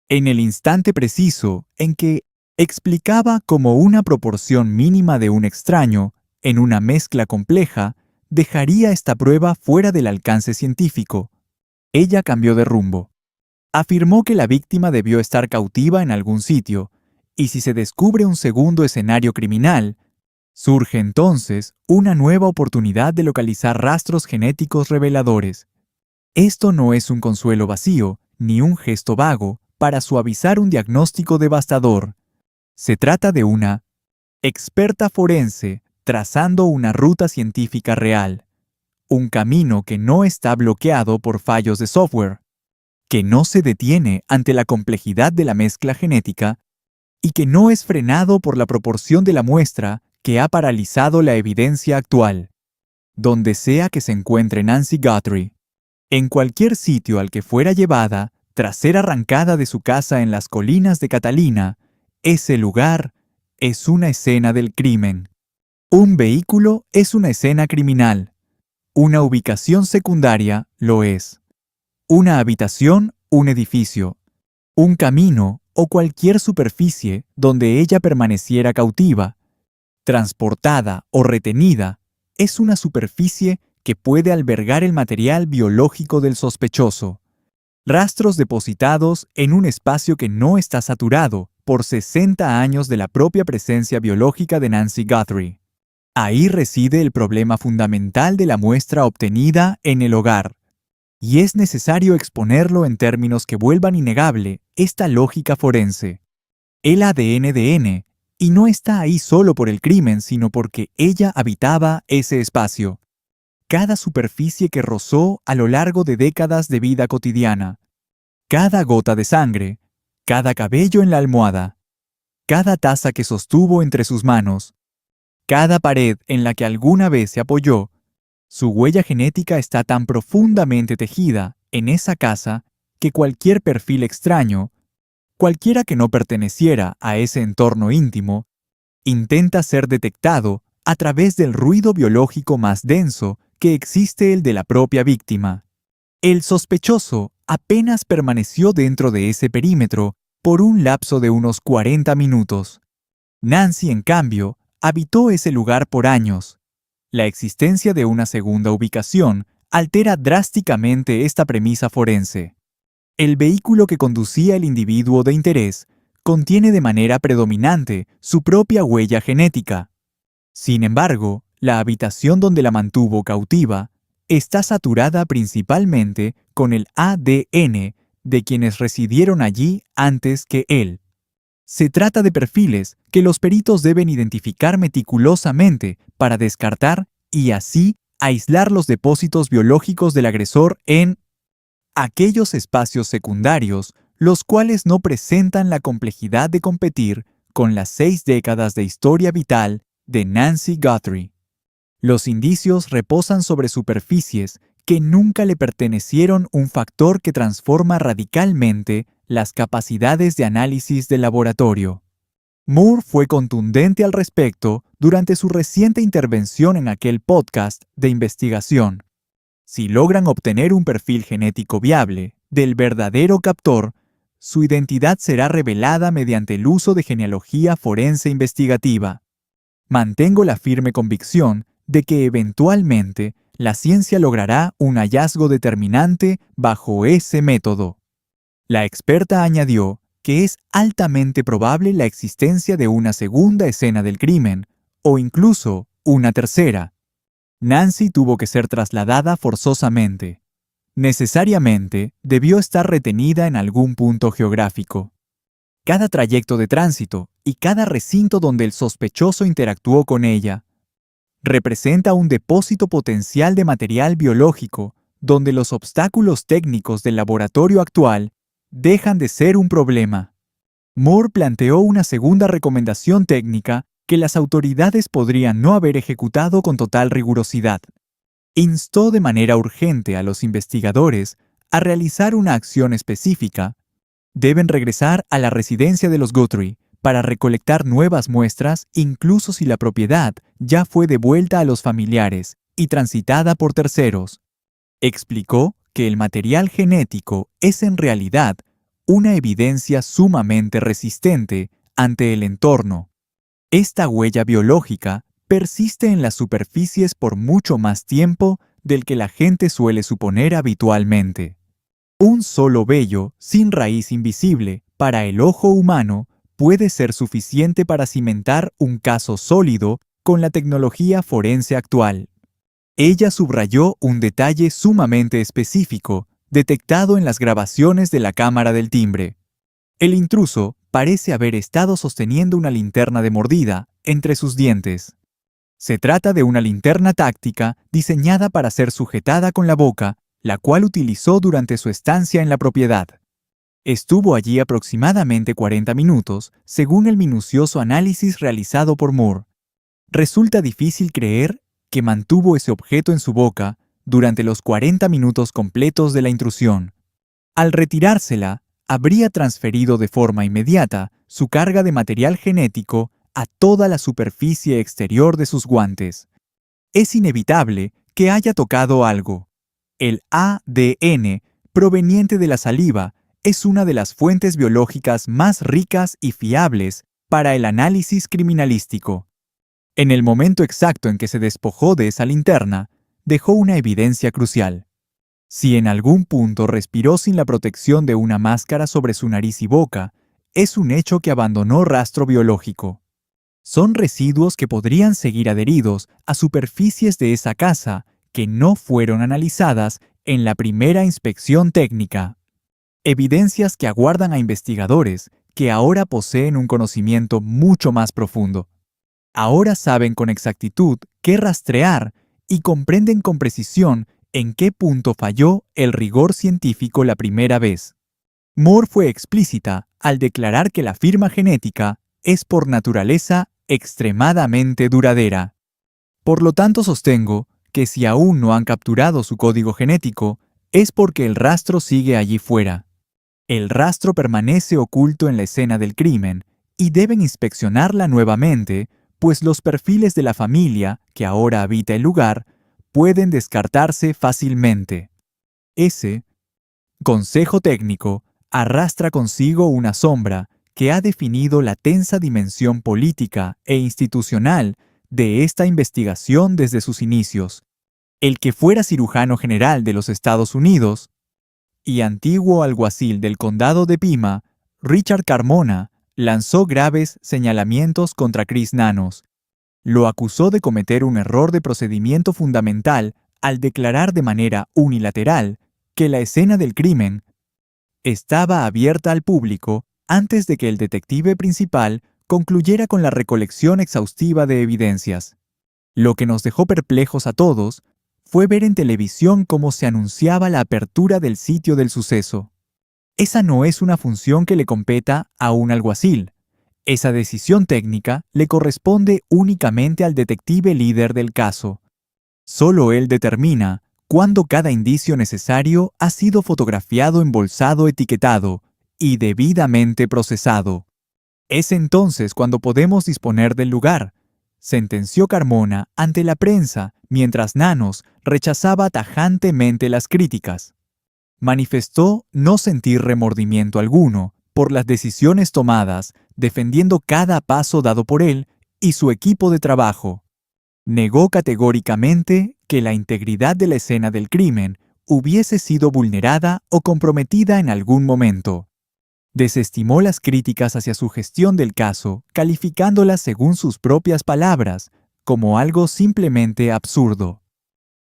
en el instante preciso en que explicaba cómo una proporción mínima de un extraño en una mezcla compleja dejaría esta prueba fuera del alcance científico. Ella cambió de rumbo. Afirmó que la víctima debió estar cautiva en algún sitio, y si se descubre un segundo escenario criminal, surge entonces una nueva oportunidad de localizar rastros genéticos reveladores. Esto no es un consuelo vacío, ni un gesto vago para suavizar un diagnóstico devastador. Se trata de una experta forense trazando una ruta científica real, un camino que no está bloqueado por fallos de software, que no se detiene ante la complejidad de la mezcla genética y que no es frenado por la proporción de la muestra que ha paralizado la evidencia actual. Donde sea que se encuentre Nancy Guthrie, en cualquier sitio al que fuera llevada tras ser arrancada de su casa en las colinas de Catalina, ese lugar es una escena del crimen. Un vehículo es una escena criminal. Una ubicación secundaria lo es. Una habitación, un edificio. Un camino o cualquier superficie donde ella permaneciera cautiva, transportada o retenida, es una superficie que puede albergar el material biológico del sospechoso. Rastros depositados en un espacio que no está saturado por 60 años de la propia presencia biológica de Nancy Guthrie. Ahí reside el problema fundamental de la muestra obtenida en el hogar. Y es necesario exponerlo en términos que vuelvan innegable esta lógica forense. El ADN de N, y no está ahí solo por el crimen, sino porque ella habitaba ese espacio. Cada superficie que rozó a lo largo de décadas de vida cotidiana. Cada gota de sangre, cada cabello en la almohada, cada taza que sostuvo entre sus manos, cada pared en la que alguna vez se apoyó. Su huella genética está tan profundamente tejida en esa casa que cualquier perfil extraño, cualquiera que no perteneciera a ese entorno íntimo, intenta ser detectado a través del ruido biológico más denso que existe, el de la propia víctima. El sospechoso apenas permaneció dentro de ese perímetro por un lapso de unos 40 minutos. Nancy, en cambio, habitó ese lugar por años. La existencia de una segunda ubicación altera drásticamente esta premisa forense. El vehículo que conducía el individuo de interés contiene de manera predominante su propia huella genética. Sin embargo, la habitación donde la mantuvo cautiva está saturada principalmente con el ADN de quienes residieron allí antes que él. Se trata de perfiles que los peritos deben identificar meticulosamente para descartar y así aislar los depósitos biológicos del agresor en aquellos espacios secundarios, los cuales no presentan la complejidad de competir con las 6 décadas de historia vital de Nancy Guthrie. Los indicios reposan sobre superficies que nunca le pertenecieron, un factor que transforma radicalmente las capacidades de análisis del laboratorio. Moore fue contundente al respecto durante su reciente intervención en aquel podcast de investigación. Si logran obtener un perfil genético viable del verdadero captor, su identidad será revelada mediante el uso de genealogía forense investigativa. Mantengo la firme convicción de que eventualmente la ciencia logrará un hallazgo determinante bajo ese método. La experta añadió que es altamente probable la existencia de una segunda escena del crimen, o incluso una tercera. Nancy tuvo que ser trasladada forzosamente. Necesariamente debió estar retenida en algún punto geográfico. Cada trayecto de tránsito y cada recinto donde el sospechoso interactuó con ella representa un depósito potencial de material biológico donde los obstáculos técnicos del laboratorio actual dejan de ser un problema. Moore planteó una segunda recomendación técnica que las autoridades podrían no haber ejecutado con total rigurosidad. Instó de manera urgente a los investigadores a realizar una acción específica. Deben regresar a la residencia de los Guthrie para recolectar nuevas muestras, incluso si la propiedad ya fue devuelta a los familiares y transitada por terceros. Explicó que el material genético es en realidad una evidencia sumamente resistente ante el entorno. Esta huella biológica persiste en las superficies por mucho más tiempo del que la gente suele suponer habitualmente. Un solo vello sin raíz invisible para el ojo humano puede ser suficiente para cimentar un caso sólido con la tecnología forense actual. Ella subrayó un detalle sumamente específico detectado en las grabaciones de la cámara del timbre. El intruso parece haber estado sosteniendo una linterna de mordida entre sus dientes. Se trata de una linterna táctica diseñada para ser sujetada con la boca, la cual utilizó durante su estancia en la propiedad. Estuvo allí aproximadamente 40 minutos, según el minucioso análisis realizado por Moore. Resulta difícil creer que mantuvo ese objeto en su boca durante los 40 minutos completos de la intrusión. Al retirársela, habría transferido de forma inmediata su carga de material genético a toda la superficie exterior de sus guantes. Es inevitable que haya tocado algo. El ADN proveniente de la saliva es una de las fuentes biológicas más ricas y fiables para el análisis criminalístico. En el momento exacto en que se despojó de esa linterna, dejó una evidencia crucial. Si en algún punto respiró sin la protección de una máscara sobre su nariz y boca, es un hecho que abandonó rastro biológico. Son residuos que podrían seguir adheridos a superficies de esa casa que no fueron analizadas en la primera inspección técnica. Evidencias que aguardan a investigadores que ahora poseen un conocimiento mucho más profundo. Ahora saben con exactitud qué rastrear y comprenden con precisión en qué punto falló el rigor científico la primera vez. Moore fue explícita al declarar que la firma genética es por naturaleza extremadamente duradera. Por lo tanto, sostengo que si aún no han capturado su código genético, es porque el rastro sigue allí fuera. El rastro permanece oculto en la escena del crimen y deben inspeccionarla nuevamente, pues los perfiles de la familia que ahora habita el lugar pueden descartarse fácilmente. Ese consejo técnico arrastra consigo una sombra que ha definido la tensa dimensión política e institucional de esta investigación desde sus inicios. El que fuera cirujano general de los Estados Unidos y antiguo alguacil del condado de Pima, Richard Carmona, lanzó graves señalamientos contra Chris Nanos. Lo acusó de cometer un error de procedimiento fundamental al declarar de manera unilateral que la escena del crimen estaba abierta al público antes de que el detective principal concluyera con la recolección exhaustiva de evidencias. Lo que nos dejó perplejos a todos fue ver en televisión cómo se anunciaba la apertura del sitio del suceso. Esa no es una función que le competa a un alguacil. Esa decisión técnica le corresponde únicamente al detective líder del caso. Solo él determina cuándo cada indicio necesario ha sido fotografiado, embolsado, etiquetado y debidamente procesado. Es entonces cuando podemos disponer del lugar, sentenció Carmona ante la prensa mientras Nanos rechazaba tajantemente las críticas. Manifestó no sentir remordimiento alguno por las decisiones tomadas, defendiendo cada paso dado por él y su equipo de trabajo. Negó categóricamente que la integridad de la escena del crimen hubiese sido vulnerada o comprometida en algún momento. Desestimó las críticas hacia su gestión del caso, calificándolas según sus propias palabras, como algo simplemente absurdo.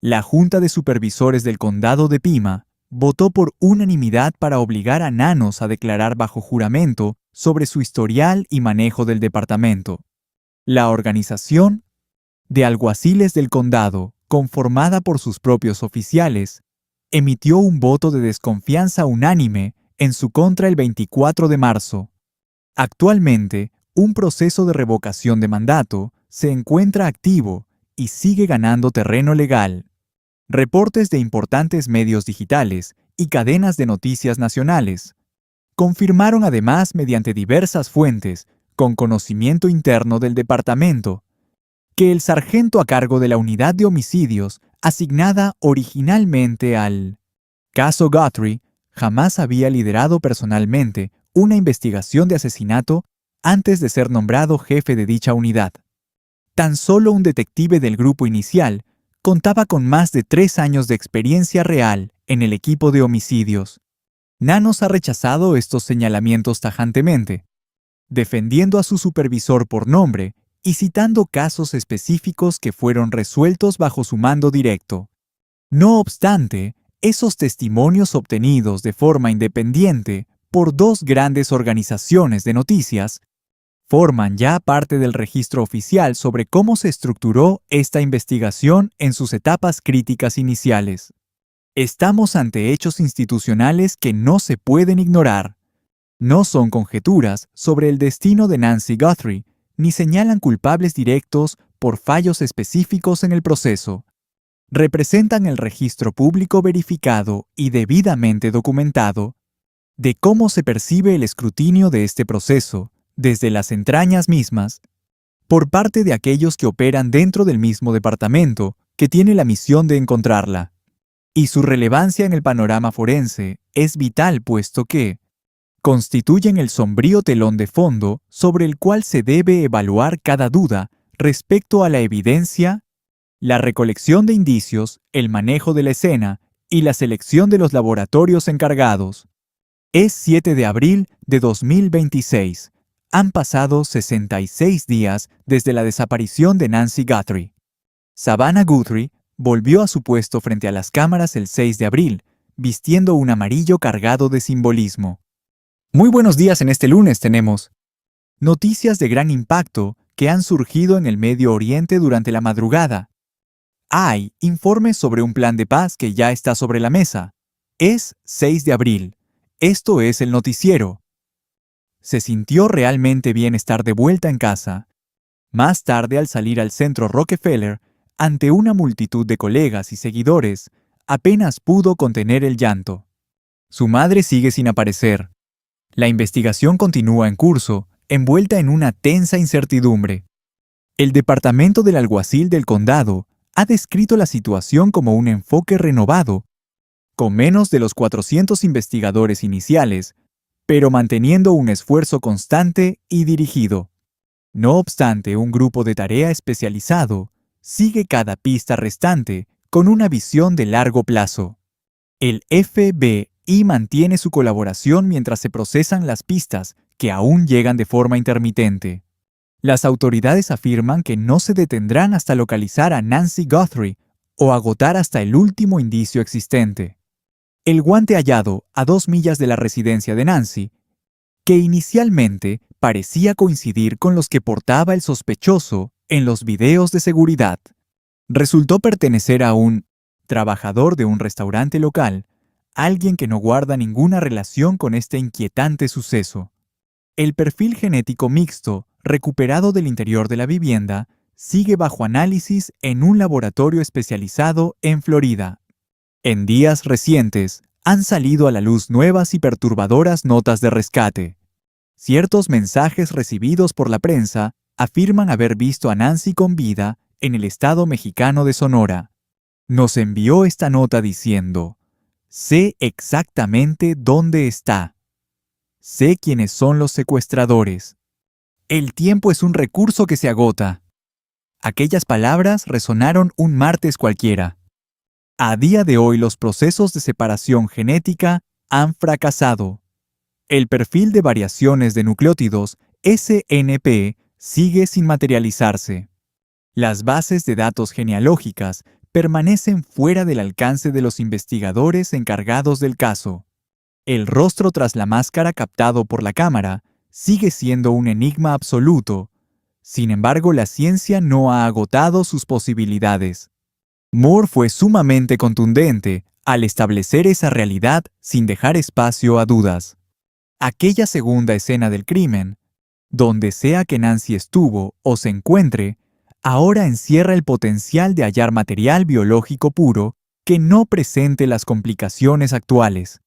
La Junta de Supervisores del Condado de Pima votó por unanimidad para obligar a Nanos a declarar bajo juramento sobre su historial y manejo del departamento. La organización de alguaciles del condado, conformada por sus propios oficiales, emitió un voto de desconfianza unánime en su contra el 24 de marzo. Actualmente, un proceso de revocación de mandato se encuentra activo y sigue ganando terreno legal. Reportes de importantes medios digitales y cadenas de noticias nacionales confirmaron además mediante diversas fuentes con conocimiento interno del departamento que el sargento a cargo de la unidad de homicidios asignada originalmente al caso Guthrie jamás había liderado personalmente una investigación de asesinato antes de ser nombrado jefe de dicha unidad. Tan solo un detective del grupo inicial contaba con más de 3 años de experiencia real en el equipo de homicidios. Nanos ha rechazado estos señalamientos tajantemente, defendiendo a su supervisor por nombre y citando casos específicos que fueron resueltos bajo su mando directo. No obstante, esos testimonios obtenidos de forma independiente por 2 grandes organizaciones de noticias forman ya parte del registro oficial sobre cómo se estructuró esta investigación en sus etapas críticas iniciales. Estamos ante hechos institucionales que no se pueden ignorar. No son conjeturas sobre el destino de Nancy Guthrie, ni señalan culpables directos por fallos específicos en el proceso. Representan el registro público verificado y debidamente documentado de cómo se percibe el escrutinio de este proceso, desde las entrañas mismas, por parte de aquellos que operan dentro del mismo departamento que tiene la misión de encontrarla. Y su relevancia en el panorama forense es vital puesto que constituyen el sombrío telón de fondo sobre el cual se debe evaluar cada duda respecto a la evidencia, la recolección de indicios, el manejo de la escena y la selección de los laboratorios encargados. Es 7 de abril de 2026. Han pasado 66 días desde la desaparición de Nancy Guthrie. Savannah Guthrie volvió a su puesto frente a las cámaras el 6 de abril, vistiendo un amarillo cargado de simbolismo. Muy buenos días, en este lunes tenemos noticias de gran impacto que han surgido en el Medio Oriente durante la madrugada. Hay informes sobre un plan de paz que ya está sobre la mesa. Es 6 de abril. Esto es el noticiero. Se sintió realmente bien estar de vuelta en casa. Más tarde, al salir al centro Rockefeller, ante una multitud de colegas y seguidores, apenas pudo contener el llanto. Su madre sigue sin aparecer. La investigación continúa en curso, envuelta en una tensa incertidumbre. El departamento del alguacil del condado ha descrito la situación como un enfoque renovado, con menos de los 400 investigadores iniciales, pero manteniendo un esfuerzo constante y dirigido. No obstante, un grupo de tarea especializado sigue cada pista restante con una visión de largo plazo. El FBI mantiene su colaboración mientras se procesan las pistas que aún llegan de forma intermitente. Las autoridades afirman que no se detendrán hasta localizar a Nancy Guthrie o agotar hasta el último indicio existente. El guante hallado a 2 millas de la residencia de Nancy, que inicialmente parecía coincidir con los que portaba el sospechoso en los videos de seguridad, resultó pertenecer a un trabajador de un restaurante local, alguien que no guarda ninguna relación con este inquietante suceso. El perfil genético mixto recuperado del interior de la vivienda sigue bajo análisis en un laboratorio especializado en Florida. En días recientes han salido a la luz nuevas y perturbadoras notas de rescate. Ciertos mensajes recibidos por la prensa afirman haber visto a Nancy con vida en el estado mexicano de Sonora. Nos envió esta nota diciendo: sé exactamente dónde está. Sé quiénes son los secuestradores. El tiempo es un recurso que se agota. Aquellas palabras resonaron un martes cualquiera. A día de hoy los procesos de separación genética han fracasado. El perfil de variaciones de nucleótidos SNP sigue sin materializarse. Las bases de datos genealógicas permanecen fuera del alcance de los investigadores encargados del caso. El rostro tras la máscara captado por la cámara sigue siendo un enigma absoluto. Sin embargo, la ciencia no ha agotado sus posibilidades. Moore fue sumamente contundente al establecer esa realidad sin dejar espacio a dudas. Aquella segunda escena del crimen, donde sea que Nancy estuvo o se encuentre, ahora encierra el potencial de hallar material biológico puro que no presente las complicaciones actuales.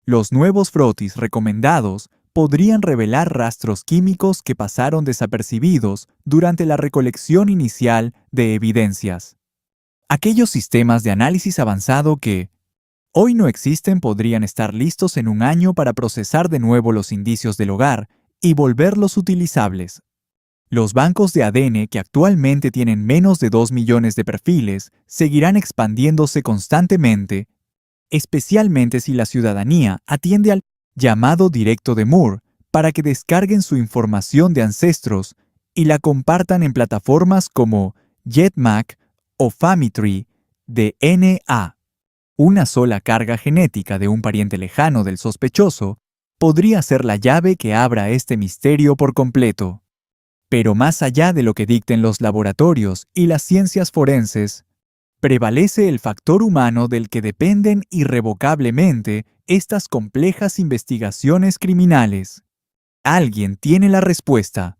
Los nuevos frotis recomendados podrían revelar rastros químicos que pasaron desapercibidos durante la recolección inicial de evidencias. Aquellos sistemas de análisis avanzado que hoy no existen podrían estar listos en un año para procesar de nuevo los indicios del hogar y volverlos utilizables. Los bancos de ADN, que actualmente tienen menos de 2 millones de perfiles, seguirán expandiéndose constantemente, especialmente si la ciudadanía atiende al llamado directo de Moore para que descarguen su información de ancestros y la compartan en plataformas como GetMac o FamiTree DNA. Una sola carga genética de un pariente lejano del sospechoso podría ser la llave que abra este misterio por completo. Pero más allá de lo que dicten los laboratorios y las ciencias forenses, prevalece el factor humano del que dependen irrevocablemente estas complejas investigaciones criminales. Alguien tiene la respuesta.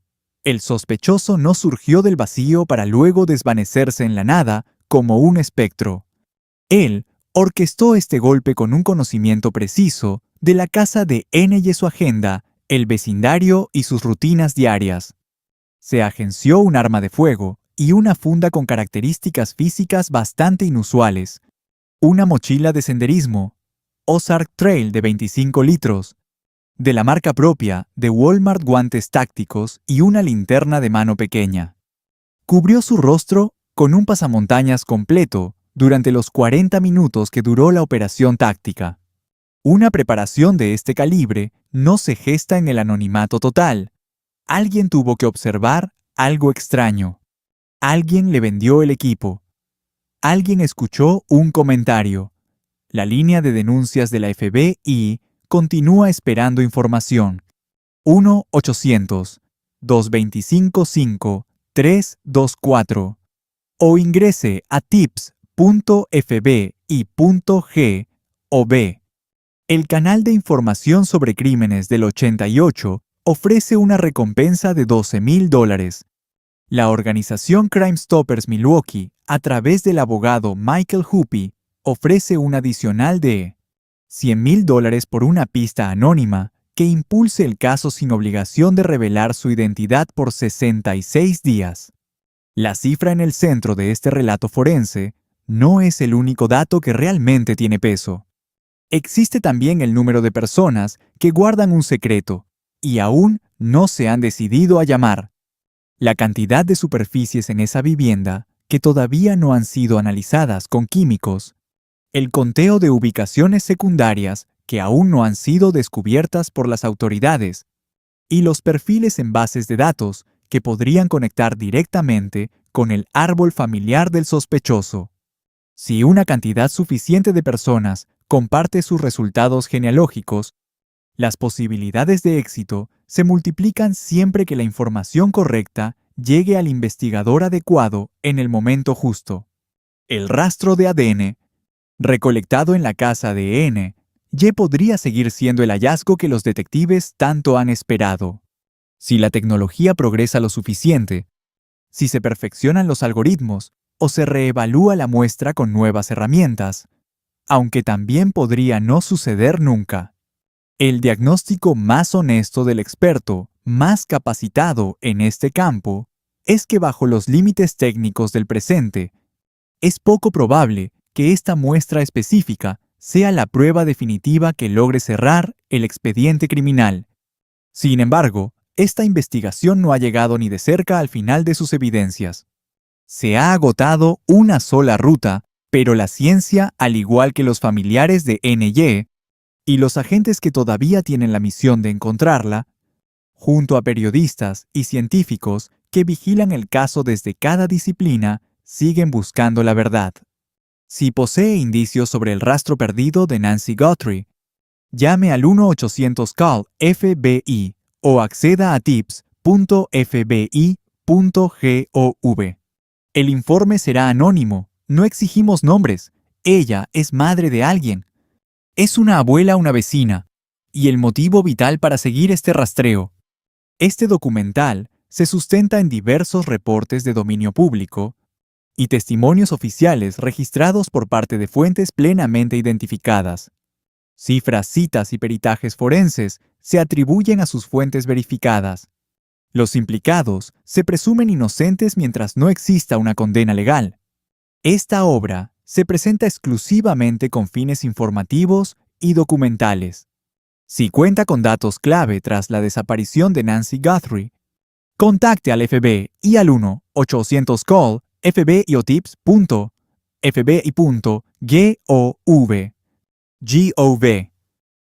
El sospechoso no surgió del vacío para luego desvanecerse en la nada como un espectro. Él orquestó este golpe con un conocimiento preciso de la casa de N y su agenda, el vecindario y sus rutinas diarias. Se agenció un arma de fuego y una funda con características físicas bastante inusuales, una mochila de senderismo, Ozark Trail de 25 litros, de la marca propia de Walmart guantes tácticos y una linterna de mano pequeña. Cubrió su rostro con un pasamontañas completo durante los 40 minutos que duró la operación táctica. Una preparación de este calibre no se gesta en el anonimato total. Alguien tuvo que observar algo extraño. Alguien le vendió el equipo. Alguien escuchó un comentario. La línea de denuncias de la FBI continúa esperando información. 1-800-225-5324 o ingrese a tips.fbi.gov. El canal de información sobre crímenes del 88 ofrece una recompensa de $12,000. La organización Crime Stoppers Milwaukee, a través del abogado Michael Huppy, ofrece un adicional de $100,000 por una pista anónima que impulse el caso sin obligación de revelar su identidad por 66 días. La cifra en el centro de este relato forense no es el único dato que realmente tiene peso. Existe también el número de personas que guardan un secreto y aún no se han decidido a llamar. La cantidad de superficies en esa vivienda que todavía no han sido analizadas con químicos, el conteo de ubicaciones secundarias que aún no han sido descubiertas por las autoridades y los perfiles en bases de datos que podrían conectar directamente con el árbol familiar del sospechoso. Si una cantidad suficiente de personas comparte sus resultados genealógicos, las posibilidades de éxito se multiplican siempre que la información correcta llegue al investigador adecuado en el momento justo. El rastro de ADN, recolectado en la casa de N, ya podría seguir siendo el hallazgo que los detectives tanto han esperado. Si la tecnología progresa lo suficiente, si se perfeccionan los algoritmos o se reevalúa la muestra con nuevas herramientas, aunque también podría no suceder nunca. El diagnóstico más honesto del experto, más capacitado en este campo, es que bajo los límites técnicos del presente, es poco probable que esta muestra específica sea la prueba definitiva que logre cerrar el expediente criminal. Sin embargo, esta investigación no ha llegado ni de cerca al final de sus evidencias. Se ha agotado una sola ruta, pero la ciencia, al igual que los familiares de N.Y. y los agentes que todavía tienen la misión de encontrarla, junto a periodistas y científicos que vigilan el caso desde cada disciplina, siguen buscando la verdad. Si posee indicios sobre el rastro perdido de Nancy Guthrie, llame al 1-800-CALL-FBI o acceda a tips.fbi.gov. El informe será anónimo, no exigimos nombres. Ella es madre de alguien. Es una abuela, una vecina, y el motivo vital para seguir este rastreo. Este documental se sustenta en diversos reportes de dominio público y testimonios oficiales registrados por parte de fuentes plenamente identificadas. Cifras, citas y peritajes forenses se atribuyen a sus fuentes verificadas. Los implicados se presumen inocentes mientras no exista una condena legal. Esta obra se presenta exclusivamente con fines informativos y documentales. Si cuenta con datos clave tras la desaparición de Nancy Guthrie, contacte al FBI y al 1-800-CALL-FBI o tips.fbi.gov.